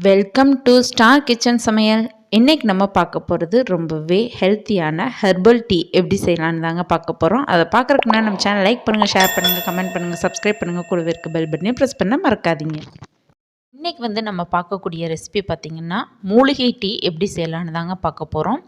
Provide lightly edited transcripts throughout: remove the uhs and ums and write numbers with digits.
Welcome to star kitchen சமையல். இன்றைக்கி நம்ம பார்க்க போகிறது ரொம்பவே ஹெல்த்தியான ஹெர்பல் டீ எப்படி செய்யலான்னு தாங்க பார்க்க போகிறோம். அதை பார்க்குறதுக்கு முன்னாடி நம்ம சேனல் லைக் பண்ணுங்கள், ஷேர் பண்ணுங்கள், கமெண்ட் பண்ணுங்கள், சப்ஸ்கிரைப் பண்ணுங்கள், கூடவே இருக்க பெல் பட்டனையும் ப்ரெஸ் பண்ண மறக்காதீங்க. இன்றைக்கி நம்ம பார்க்கக்கூடிய ரெசிபி பார்த்திங்கன்னா மூலிகை டீ எப்படி செய்யலான்னு தாங்க பார்க்க போகிறோம்.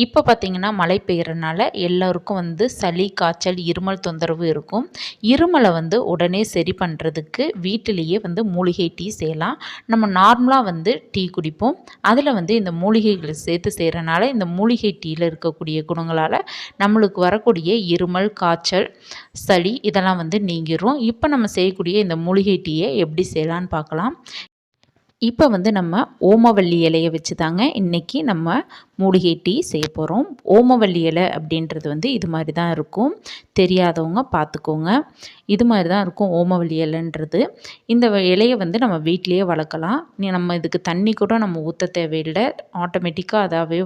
இப்போ பார்த்திங்கன்னா மழை பெய்யறனால எல்லோருக்கும் சளி, காய்ச்சல், இருமல் தொந்தரவு இருக்கும். இருமலை உடனே சரி பண்ணுறதுக்கு வீட்டிலேயே மூலிகை டீ செய்யலாம். நம்ம நார்மலாக டீ குடிப்போம். அதில் இந்த மூலிகைகளை சேர்த்து செய்கிறனால இந்த மூலிகை டீயில் இருக்கக்கூடிய குணங்களால் நம்மளுக்கு வரக்கூடிய இருமல், காய்ச்சல், சளி இதெல்லாம் நீங்கிரும். இப்போ நம்ம செய்யக்கூடிய இந்த மூலிகை டீயை எப்படி செய்யலான்னு பார்க்கலாம். இப்போ நம்ம ஓமவல்லி இலையை வச்சு தாங்க இன்றைக்கி நம்ம மூலிகை டீ செய்ய போகிறோம். ஓமவல்லி இலை அப்படின்றது இது மாதிரி தான் இருக்கும். தெரியாதவங்க பார்த்துக்கோங்க. இது மாதிரி தான் இருக்கும் ஓமவல்லி இலைன்றது. இந்த இலையை நம்ம வீட்டிலையே வளர்க்கலாம். நம்ம இதுக்கு தண்ணி கூட நம்ம ஊற்ற தேவையில்லை. ஆட்டோமேட்டிக்காக அதாகவே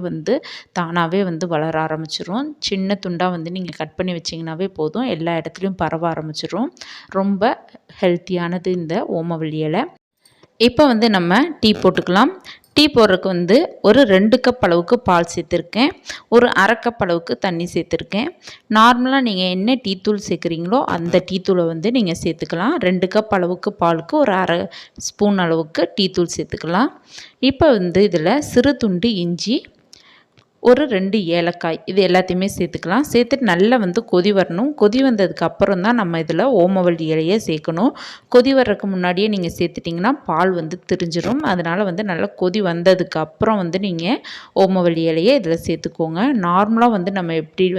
தானாகவே வளர ஆரம்பிச்சிடும். சின்ன துண்டாக நீங்கள் கட் பண்ணி வச்சிங்கனாவே போதும், எல்லா இடத்துலையும் பரவ ஆரம்பிச்சிடும். ரொம்ப ஹெல்த்தியானது இந்த ஓமவல்லி இலை. இப்போ நம்ம டீ போட்டுக்கலாம். டீ போடுறதுக்கு ஒரு 2 கப் அளவுக்கு பால் சேர்த்துருக்கேன். ஒரு அரை கப் அளவுக்கு தண்ணி சேர்த்துருக்கேன். நார்மலாக நீங்கள் என்ன டீ தூள் சேர்க்குறீங்களோ அந்த டீ தூளை நீங்கள் சேர்த்துக்கலாம். 2 கப் அளவுக்கு பாலுக்கு ஒரு அரை ஸ்பூன் அளவுக்கு டீ தூள் சேர்த்துக்கலாம். இப்போ இதில் சிறு துண்டு இஞ்சி, ஒரு 2 ஏலக்காய் இது எல்லாத்தையுமே சேர்த்துக்கலாம். சேர்த்துட்டு நல்லா கொதி வரணும். கொதி வந்ததுக்கு அப்புறம் தான் நம்ம இதில் ஓமவல்லி இலையை சேர்க்கணும். கொதி வர்றதுக்கு முன்னாடியே நீங்கள் சேர்த்துட்டிங்கன்னா பால் திரிஞ்சிடும். அதனால் நல்லா கொதி வந்ததுக்கு அப்புறம் நீங்கள் ஓமவல்லி இலையை இதில் சேர்த்துக்கோங்க. நார்மலாக நம்ம எப்படி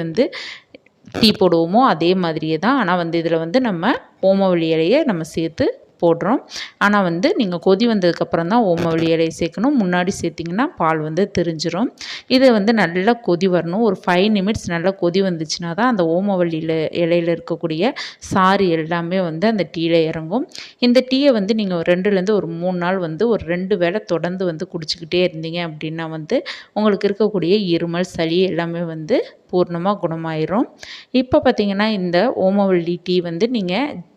டீ போடுவோமோ அதே மாதிரியே தான். ஆனால் இதில் நம்ம ஓமவல்லி இலையை நம்ம சேர்த்து போடுறோம். ஆனால் நீங்கள் கொதி வந்ததுக்கப்புறம் தான் ஓமவல்லி இலையை சேர்க்கணும். முன்னாடி சேர்த்திங்கன்னா பால் திரிஞ்சிரும். இது நல்லா கொதி வரணும். ஒரு 5 நிமிட்ஸ் நல்லா கொதி வந்துச்சுன்னா தான் அந்த ஓமவல்லியில் இலையில் இருக்கக்கூடிய சாறு எல்லாமே அந்த டீயில் இறங்கும். இந்த டீயை நீங்கள் 2லேருந்து ஒரு 3 நாள் ஒரு 2 வேளை தொடர்ந்து குடிச்சிக்கிட்டே இருந்தீங்க அப்படின்னா உங்களுக்கு இருக்கக்கூடிய இருமல், சளி எல்லாமே பூர்ணமாக குணமாயிரும். இப்போ பார்த்திங்கன்னா இந்த ஓமவல்லி டீ நீங்கள்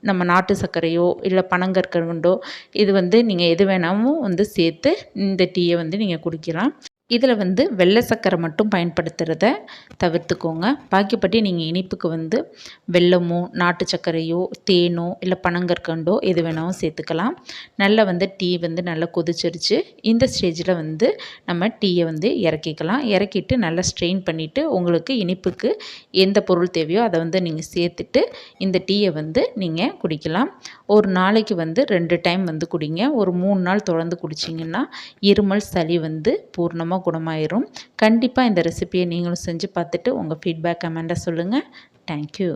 நம்ம நாட்டு சர்க்கரையோ இல்லை பனங்கற்கண்டோ இது நீங்கள் எது வேணாலும் சேர்த்து இந்த டீயை நீங்கள் குடிக்கலாம். இதில் வெள்ளை சர்க்கரை மட்டும் பயன்படுத்துகிறத தவிர்த்துக்கோங்க. பாக்கிப்படி நீங்கள் இனிப்புக்கு வெல்லமோ, நாட்டு சர்க்கரையோ, தேனோ இல்லை பனங்கற்கண்டோ எது வேணாலும் சேர்த்துக்கலாம். நல்லா டீ நல்லா கொதிச்சிருச்சு. இந்த ஸ்டேஜில் நம்ம டீயை இறக்கிக்கலாம். இறக்கிட்டு நல்லா ஸ்ட்ரெயின் பண்ணிவிட்டு உங்களுக்கு இனிப்புக்கு எந்த பொருள் தேவையோ அதை நீங்கள் சேர்த்துட்டு இந்த டீயை நீங்கள் குடிக்கலாம். ஒரு நாளைக்கு 2 டைம் குடிங்க. ஒரு 3 நாள் தொடர்ந்து குடிச்சிங்கன்னா இருமல், சளி பூர்ணமாக குணமாயிரும். கண்டிப்பாக இந்த ரெசிபியை நீங்களும் செஞ்சு பார்த்துட்டு உங்கள் ஃபீட்பேக் கமெண்ட்டை சொல்லுங்கள். தேங்க்யூ.